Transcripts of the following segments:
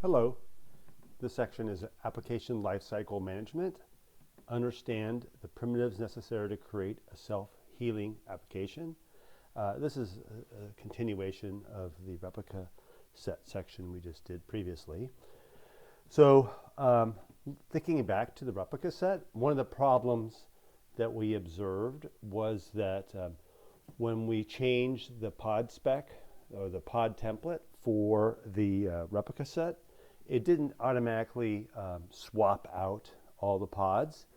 Hello, this section is Application Lifecycle Management. Understand the primitives necessary to create a self-healing application. This is a continuation of the replica set section we just did previously. So thinking back to the replica set, one of the problems that we observed was that when we changed the pod spec or the pod template for the replica set, it didn't automatically swap out all the pods.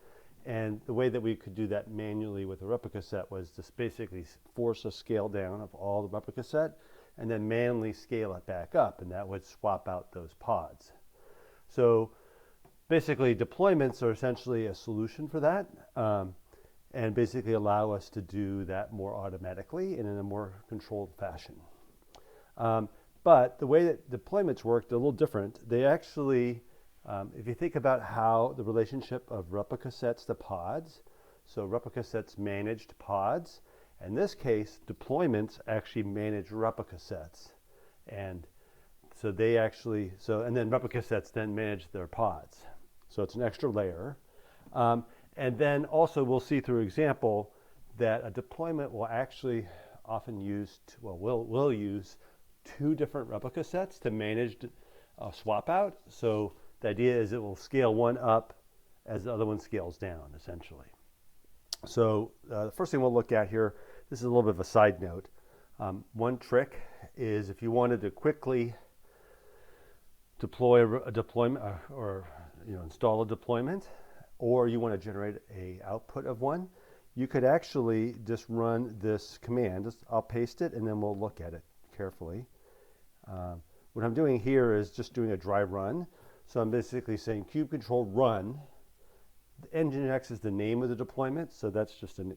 And the way that we could do that manually with a replica set was to basically force a scale down of all the replica set and then manually scale it back up, and that would swap out those pods. So basically deployments are essentially a solution for that, and basically allow us to do that more automatically and in a more controlled fashion. But the way that deployments worked a little different. They actually, if you think about how the relationship of replica sets to pods, so replica sets managed pods. In this case, deployments actually manage replica sets. And so they actually, and then replica sets then manage their pods. So it's an extra layer. And then also we'll see through example that a deployment will actually often use, will use two different replica sets to manage swap out. So the idea is it will scale one up as the other one scales down, essentially. So the first thing we'll look at here, this is a little bit of a side note. One trick is if you wanted to quickly deploy a deployment or install a deployment, or you want to generate a output of one, you could actually just run this command. I'll paste it and then we'll look at it carefully. What I'm doing here is just doing a dry run. So I'm basically saying kube control run. Nginx is the name of the deployment, so that's just a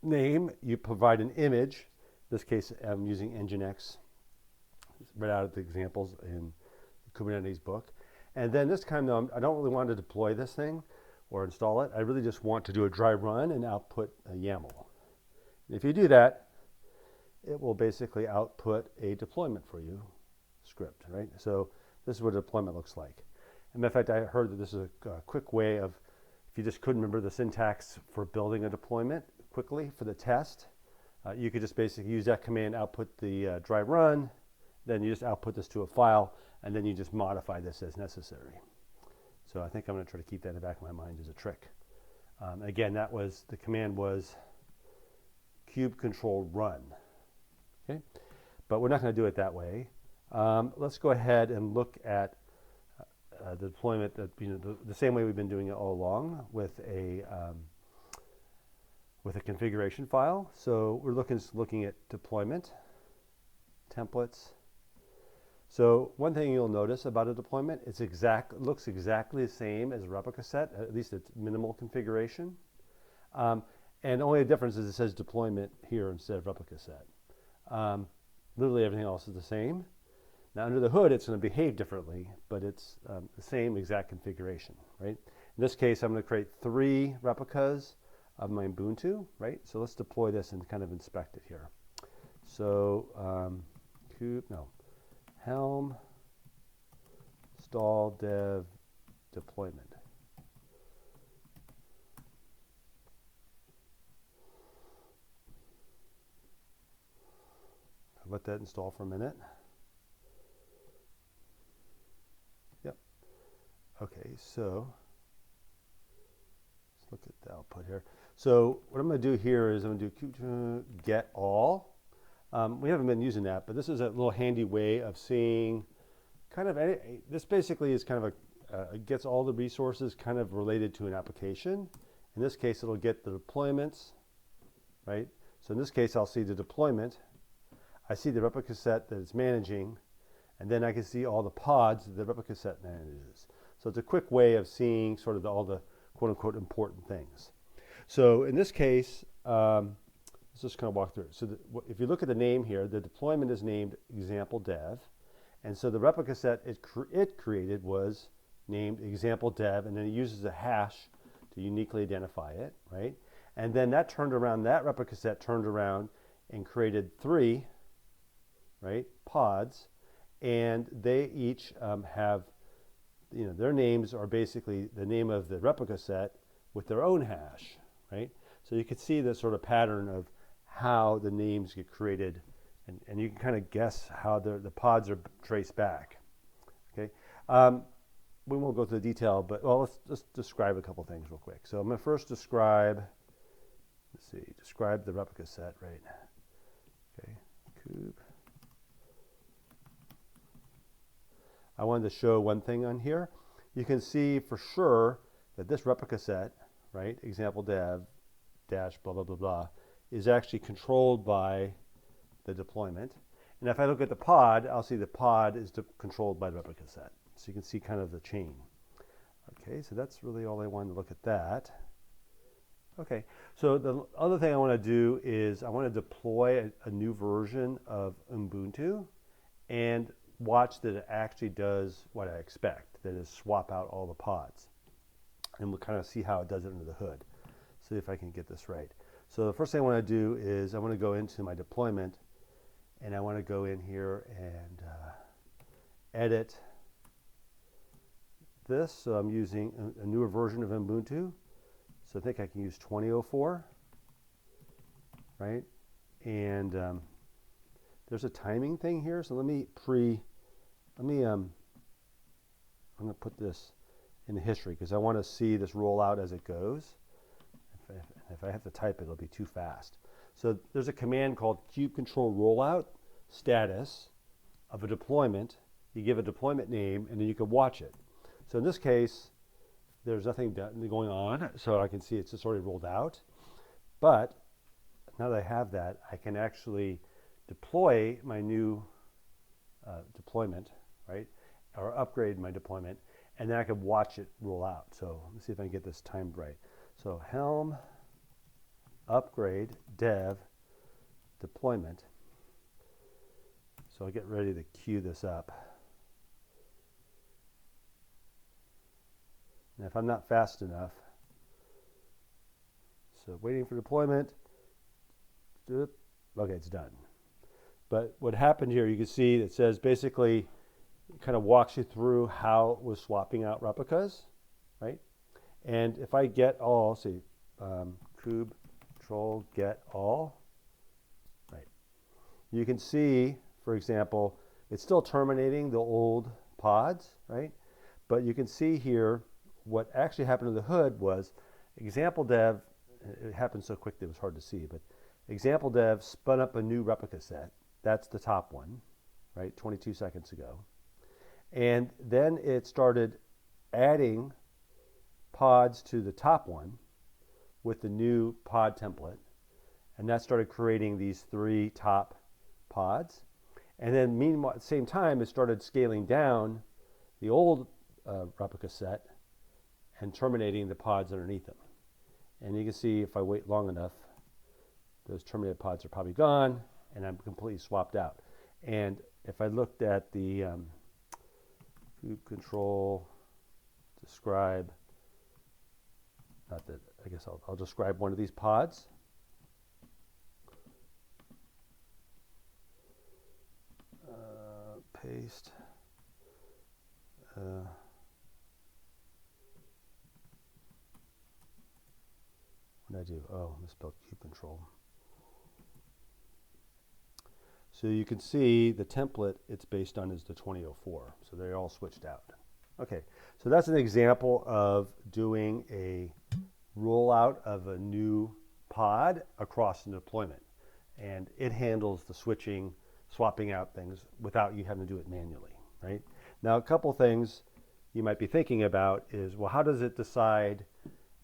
name. You provide an image. In this case, I'm using Nginx, right out of the examples in the Kubernetes book. And then this time, though, I don't really want to deploy this thing or install it. I really just want to do a dry run and output a YAML. And if you do that, it will basically output a deployment for you script, right? So this is what a deployment looks like. And in fact, I heard that this is a quick way of, if you just couldn't remember the syntax for building a deployment quickly for the test, you could just basically use that command, output the dry run, then you just output this to a file, and then you just modify this as necessary. So I think I'm going to try to keep that in the back of my mind as a trick. Again, the command was kube control run. Okay, but we're not going to do it that way. Let's go ahead and look at the deployment that, the same way we've been doing it all along with a configuration file. So we're looking at deployment templates. So one thing you'll notice about a deployment, it looks exactly the same as a replica set, at least it's minimal configuration. And the only difference is it says deployment here instead of replica set. Literally everything else is the same. Now under the hood, it's going to behave differently, but it's the same exact configuration, right? In this case, I'm going to create 3 replicas of my Ubuntu, right? So let's deploy this and kind of inspect it here. So Helm install dev deployment. I'll let that install for a minute. Yep. Okay, so let's look at the output here. So what I'm going to do here is I'm going to do get all. We haven't been using that, but this is a little handy way of seeing kind of this basically is kind of it gets all the resources kind of related to an application. In this case, it'll get the deployments, right? So in this case, I'll see the deployment. I see the replica set that it's managing, and then I can see all the pods that the replica set manages. So it's a quick way of seeing sort of all the quote-unquote important things. So in this case, let's just kind of walk through it. So if you look at the name here, the deployment is named example dev, and so the replica set it created was named example dev, and then it uses a hash to uniquely identify it, right? And then that replica set turned around and created 3, right, pods, and they each have their names are basically the name of the replica set with their own hash, right? So you can see the sort of pattern of how the names get created, and you can kind of guess how the pods are traced back. Okay, we won't go through the detail, but well, let's just describe a couple things real quick. So I'm going to first describe. Let's see, describe the replica set, right? Okay, kube. I wanted to show one thing on here. You can see for sure that this replica set, right, example dev dash blah blah blah blah, is actually controlled by the deployment. And if I look at the pod, I'll see the pod is controlled by the replica set. So you can see kind of the chain. Okay, so that's really all I wanted to look at that. Okay, so the other thing I want to do is I want to deploy a new version of Ubuntu and watch that it actually does what I expect, that is swap out all the pods. And we'll kind of see how it does it under the hood. See if I can get this right. So the first thing I want to do is I want to go into my deployment, and I want to go in here and edit this. So I'm using a newer version of Ubuntu. So I think I can use 2004, right? And there's a timing thing here. So I'm going to put this in the history because I want to see this roll out as it goes. If I have to type it, it'll be too fast. So there's a command called kube control rollout status of a deployment. You give a deployment name, and then you can watch it. So in this case, there's nothing going on, so I can see it's just already rolled out. But now that I have that, I can actually deploy my new deployment, right? Or upgrade my deployment, and then I can watch it roll out. So let me see if I can get this timed right. So Helm upgrade dev deployment. So I'll get ready to queue this up. And if I'm not fast enough, so waiting for deployment, okay, it's done. But what happened here, you can see it says basically, it kind of walks you through how it was swapping out replicas, right? And if I get all, see, kube control get all, right? You can see, for example, it's still terminating the old pods, right? But you can see here what actually happened to the hood was example dev, it happened so quickly it was hard to see, but example dev spun up a new replica set. That's the top one, right? 22 seconds ago. And then it started adding pods to the top one with the new pod template. And that started creating these 3 top pods. And then meanwhile, at the same time, it started scaling down the old replica set and terminating the pods underneath them. And you can see if I wait long enough, those terminated pods are probably gone, and I'm completely swapped out. And if I looked at the kube control describe, not that, I guess I'll describe one of these pods. Paste. What did I do? Oh, I misspelled kube control. So you can see the template it's based on is the 2004. So they're all switched out. Okay, so that's an example of doing a rollout of a new pod across an deployment. And it handles the switching, swapping out things without you having to do it manually, right? Now, a couple things you might be thinking about is, well, how does it decide,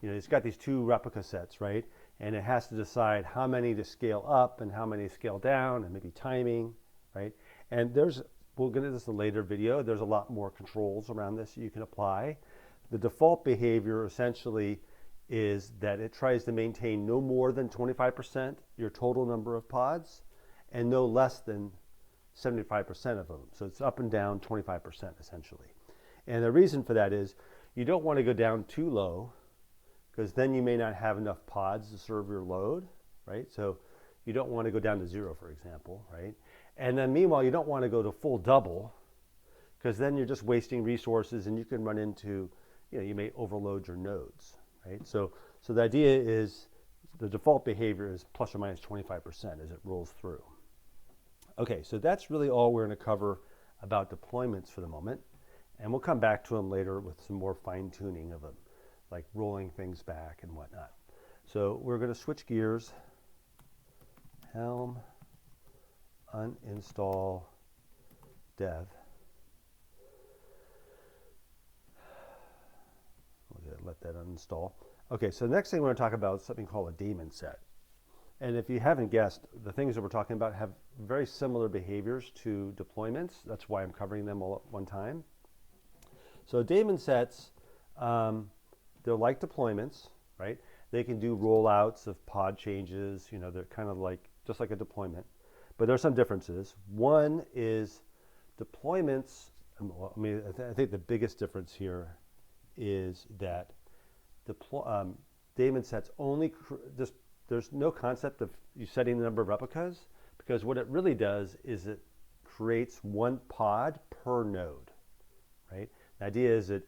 it's got these 2 replica sets, right? And it has to decide how many to scale up and how many to scale down and maybe timing, right? And we'll get into this in a later video, there's a lot more controls around this you can apply. The default behavior essentially is that it tries to maintain no more than 25% your total number of pods and no less than 75% of them. So it's up and down 25% essentially. And the reason for that is you don't want to go down too low because then you may not have enough pods to serve your load, right? So you don't want to go down to 0, for example, right? And then meanwhile, you don't want to go to full double because then you're just wasting resources and you can run into, you may overload your nodes, right? So the idea is the default behavior is plus or minus 25% as it rolls through. Okay, so that's really all we're going to cover about deployments for the moment. And we'll come back to them later with some more fine tuning of them, like rolling things back and whatnot. So we're going to switch gears. Helm uninstall dev. We'll let that uninstall. Okay, so the next thing we're going to talk about is something called a daemon set. And if you haven't guessed, the things that we're talking about have very similar behaviors to deployments. That's why I'm covering them all at one time. So daemon sets, they're like deployments, right? They can do rollouts of pod changes. They're kind of like, just like a deployment. But there are some differences. One is deployments, I think the biggest difference here is that daemon sets only, there's no concept of you setting the number of replicas, because what it really does is it creates one pod per node, right? The idea is that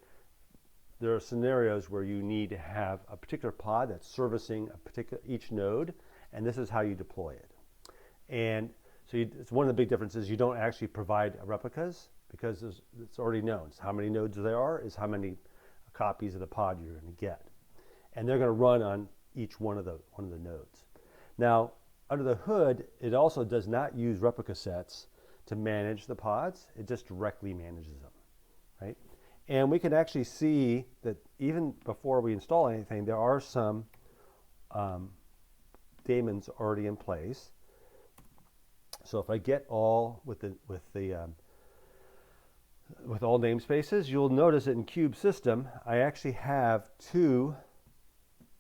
there are scenarios where you need to have a particular pod that's servicing each node, and this is how you deploy it. And so it's one of the big differences. You don't actually provide replicas because it's already known. So how many nodes there are is how many copies of the pod you're going to get, and they're going to run on each one of the nodes. Now, under the hood, it also does not use replica sets to manage the pods. It just directly manages them, right? And we can actually see that even before we install anything, there are some daemons already in place. So if I get all with all namespaces, you'll notice that in Kube system, I actually have 2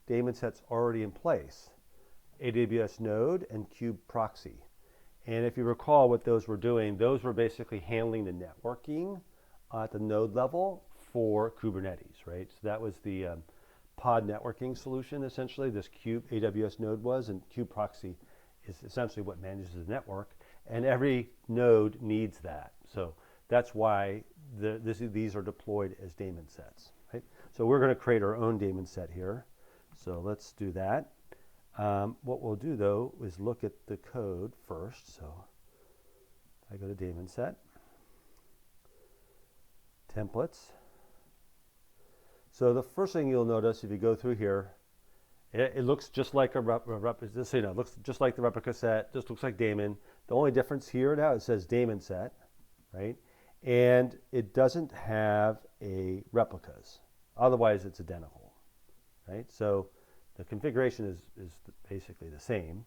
daemon sets already in place, AWS node and Kube proxy. And if you recall what those were doing, those were basically handling the networking at the node level for Kubernetes, right? So that was the pod networking solution, essentially, this Kube AWS node was, and Kube proxy is essentially what manages the network, and every node needs that. So that's why these are deployed as daemon sets, right? So we're going to create our own daemon set here. So let's do that. What we'll do, though, is look at the code first. So I go to daemon set, templates. So the first thing you'll notice if you go through here, it looks just like it looks just like the replica set, just looks like daemon. The only difference here now, it says daemon set, right? And it doesn't have a replicas. Otherwise, it's identical, right? So the configuration is basically the same.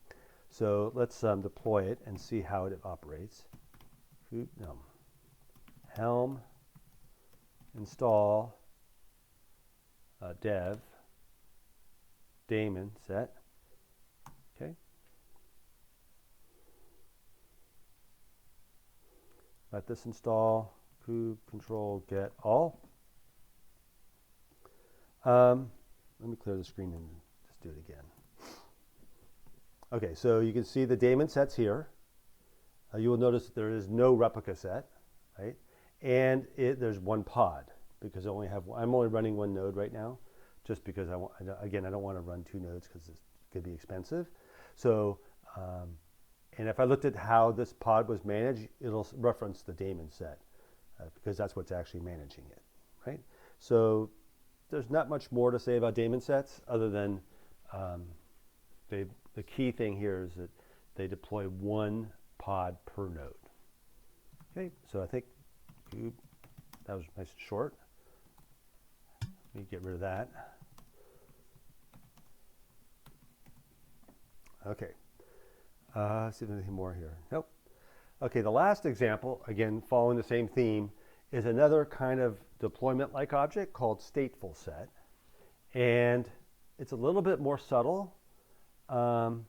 So let's deploy it and see how it operates. Helm install dev daemon set. Okay. Let this install kube control get all. Let me clear the screen and just do it again. Okay, so you can see the daemon sets here. You will notice that there is no replica set, right? And there's one pod because I'm only running one node right now, just because I don't want to run 2 nodes because it could be expensive. So, and if I looked at how this pod was managed, it'll reference the daemon set because that's what's actually managing it, right? So there's not much more to say about daemon sets other than the key thing here is that they deploy 1 pod per node. Okay, so I think that was nice and short. Let me get rid of that. Okay, let's see if there's anything more here. Nope. Okay, the last example, again, following the same theme, is another kind of deployment-like object called Stateful Set. And it's a little bit more subtle. And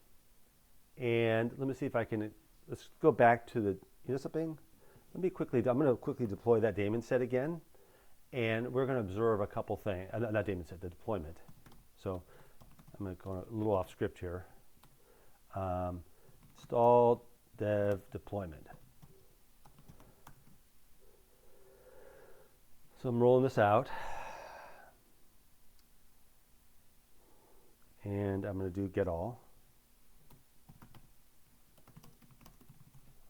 let me see if I can, let's go back to something? I'm going to quickly deploy that daemon set again. And we're going to observe a couple things, not daemon set, the deployment. So I'm going to go a little off script here. Install dev deployment. So I'm rolling this out. And I'm going to do get all.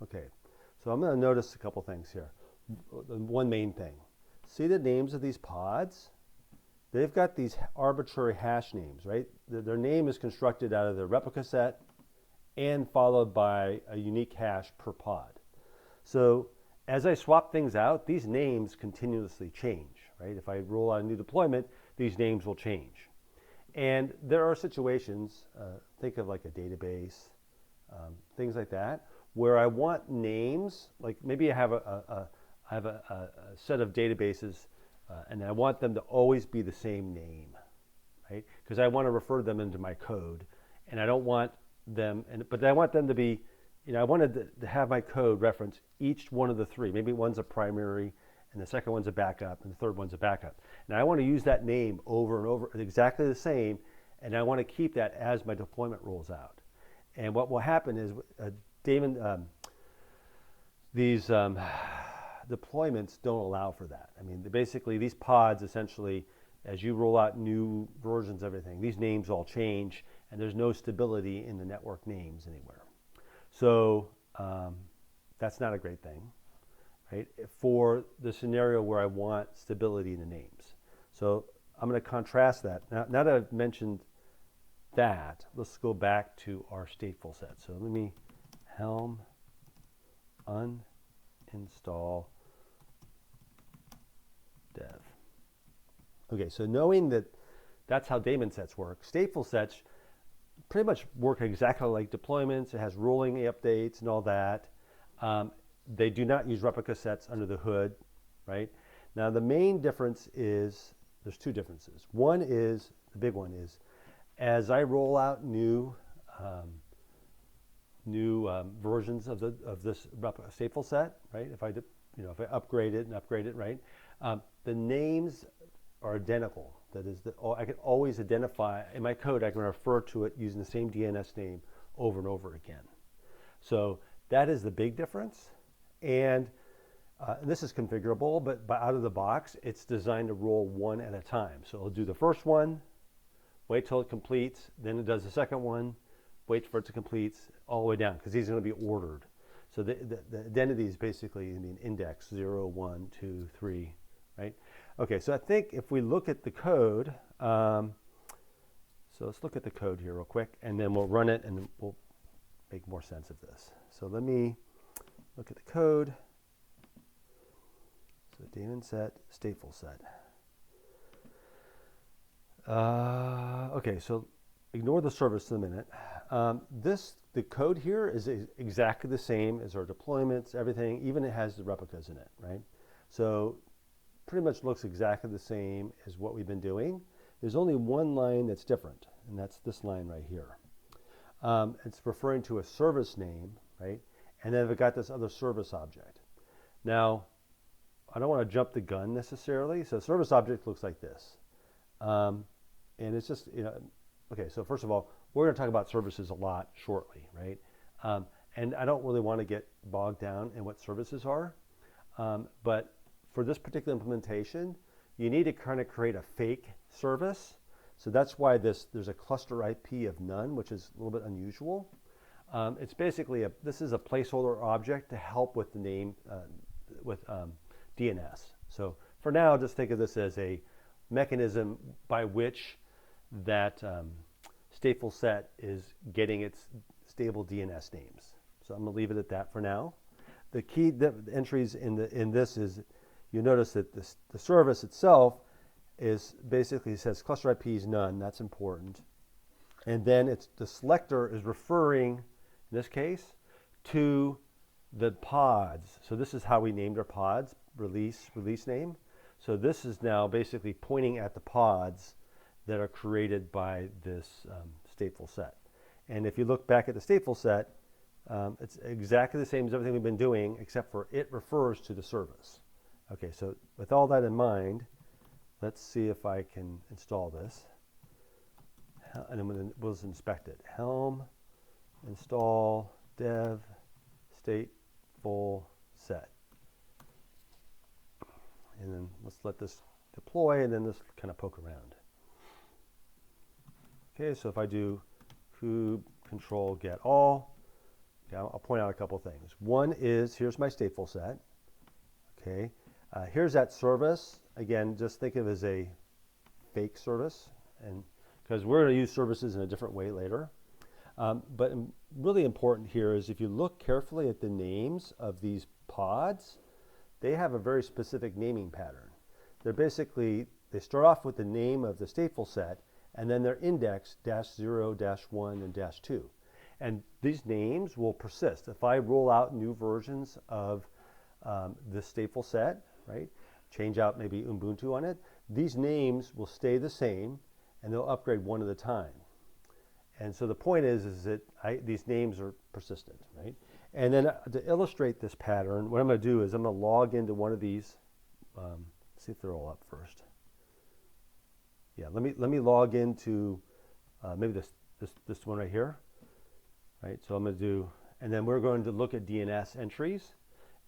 Okay, so I'm going to notice a couple things here. One main thing. See the names of these pods? They've got these arbitrary hash names, right? Their name is constructed out of the replica set and followed by a unique hash per pod. So as I swap things out, these names continuously change, right? If I roll out a new deployment, these names will change. And there are situations, think of like a database, things like that, where I want names, like maybe I have a set of databases and I want them to always be the same name, right? Because I want to refer them into my code, and I don't want them, but I want them to be, I wanted to have my code reference each one of the three. Maybe one's a primary, and the second one's a backup, and the third one's a backup. And I want to use that name over and over, exactly the same, and I want to keep that as my deployment rolls out. And what will happen is, these deployments don't allow for that. I mean, basically, these pods, essentially, as you roll out new versions of everything, these names all change, and there's no stability in the network names anywhere. So that's not a great thing, right? For the scenario where I want stability in the names. So I'm going to contrast that. Now that I've mentioned that, let's go back to our stateful set. So let me helm uninstall dev. Okay, so knowing that that's how daemon sets work, stateful sets pretty much work exactly like deployments. It has rolling updates and all that. They do not use replica sets under the hood, right? Now the main difference is, there's two differences. One is, the big one is, as I roll out new versions of this stateful set, right? If I upgrade it, right? The names are identical. That is, I can always identify, in my code, I can refer to it using the same DNS name over and over again. So that is the big difference. And this is configurable, but out of the box, it's designed to roll one at a time. So it'll do the first one, wait till it completes, then it does the second one, wait for it to complete, all the way down, because these are going to be ordered. So the identity is basically an index 0, 1, 2, 3, right? Okay, so I think if we look at the code, so let's look at the code here real quick, and then we'll run it, and we'll make more sense of this. So let me look at the code. So daemon set, stateful set. Okay, so ignore the service in a minute. The code here is exactly the same as our deployments, everything, even it has the replicas in it, right? So pretty much looks exactly the same as what we've been doing. There's only one line that's different, and that's this line right here. It's referring to a service name, right? And then we've got this other service object. Now, I don't want to jump the gun necessarily, so service object looks like this. And it's just, okay, so first of all, we're going to talk about services a lot shortly, right? And I don't really want to get bogged down in what services are, but for this particular implementation, you need to kind of create a fake service. So that's why there's a cluster IP of none, which is a little bit unusual. It's basically this is a placeholder object to help with the name, with DNS. So for now, just think of this as a mechanism by which that stateful set is getting its stable DNS names. So I'm going to leave it at that for now. The key entries in this is, you notice that the service itself is basically says cluster IP is none. That's important. And then the selector is referring, in this case, to the pods. So this is how we named our pods, release name. So this is now basically pointing at the pods that are created by this stateful set. And if you look back at the stateful set, it's exactly the same as everything we've been doing, except for it refers to the service. Okay, so with all that in mind, let's see if I can install this. And we'll just inspect it. Helm install dev stateful set. and then let's let this deploy, and then let's kind of poke around. Okay, so if I do kube control get all, okay, I'll point out a couple things. One is, here's my stateful set. Okay, here's that service. Again, just think of it as a fake service, and because we're going to use services in a different way later. But really important here is if you look carefully at the names of these pods, they have a very specific naming pattern. They're basically, they start off with the name of the stateful set, and then they're indexed -0, -1, and -2. And these names will persist. If I roll out new versions of this stateful set, right, change out maybe Ubuntu on it, these names will stay the same, and they'll upgrade one at a time. And so the point is that these names are persistent, right? And then to illustrate this pattern, what I'm going to do is I'm going to log into one of these. See if they're all up first. Yeah, let me log into maybe this one right here, right? So I'm going to do, and then we're going to look at DNS entries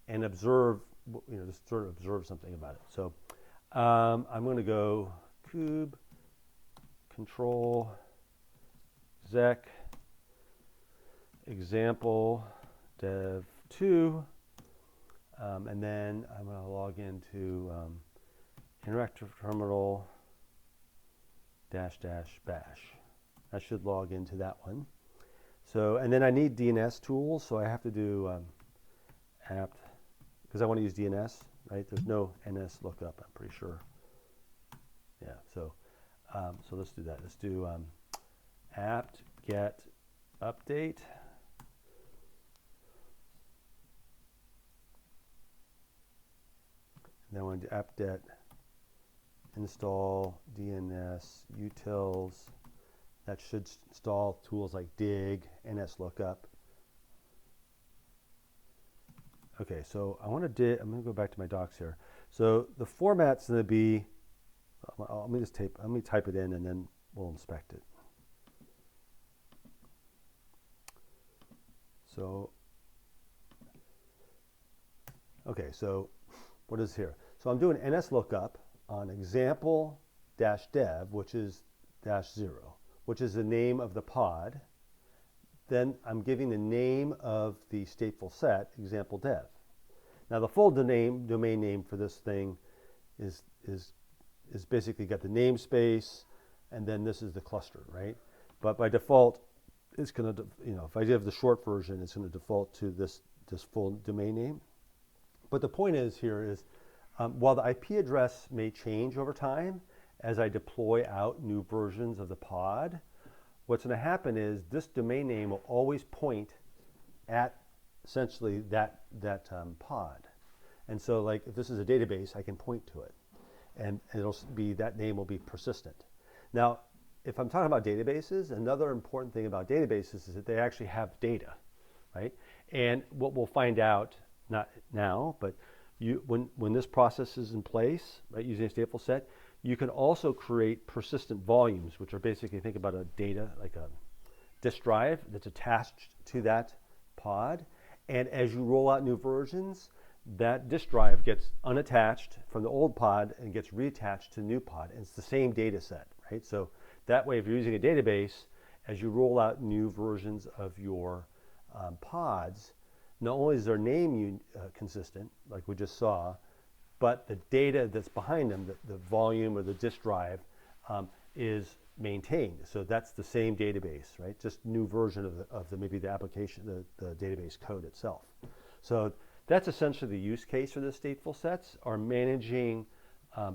and observe, just sort of observe something about it. So I'm going to go kube control exec example dev 2, and then I'm going to log into interactive terminal --bash. I should log into that one. So, and then I need DNS tools, so I have to do apt, because I want to use DNS, right? There's no NS lookup, I'm pretty sure. Yeah, so let's do that. Let's do apt get update. And then I want to do apt-get install DNS utils. That should install tools like dig, NS lookup. Okay, so I'm going to go back to my docs here. So the format's going to be, let me type it in, and then we'll inspect it. So, okay, so what is here? So I'm doing NS lookup on example-dev, which is -0, which is the name of the pod. Then I'm giving the name of the stateful set, example dev. Now the full domain name for this thing is basically got the namespace, and then this is the cluster, right? But by default, it's going to, if I have the short version, it's going to default to this full domain name. But the point is here is, while the IP address may change over time as I deploy out new versions of the pod, what's going to happen is this domain name will always point at essentially that pod. And so, like, if this is a database, I can point to it, and that name will be persistent. Now, if I'm talking about databases, another important thing about databases is that they actually have data, right? And what we'll find out, not now, but when this process is in place, right, using a stateful set, you can also create persistent volumes, which are basically, think about a data, like a disk drive that's attached to that pod. And as you roll out new versions, that disk drive gets unattached from the old pod and gets reattached to the new pod. And it's the same data set, right? So that way, if you're using a database, as you roll out new versions of your pods, not only is their name consistent, like we just saw, but the data that's behind them, the volume or the disk drive, is maintained. So that's the same database, right? Just new version of maybe the application, the database code itself. So that's essentially the use case for the stateful sets, are managing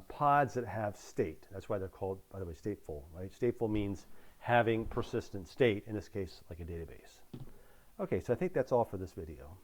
pods that have state. That's why they're called, by the way, stateful, right? Stateful means having persistent state, in this case, like a database. Okay, so I think that's all for this video.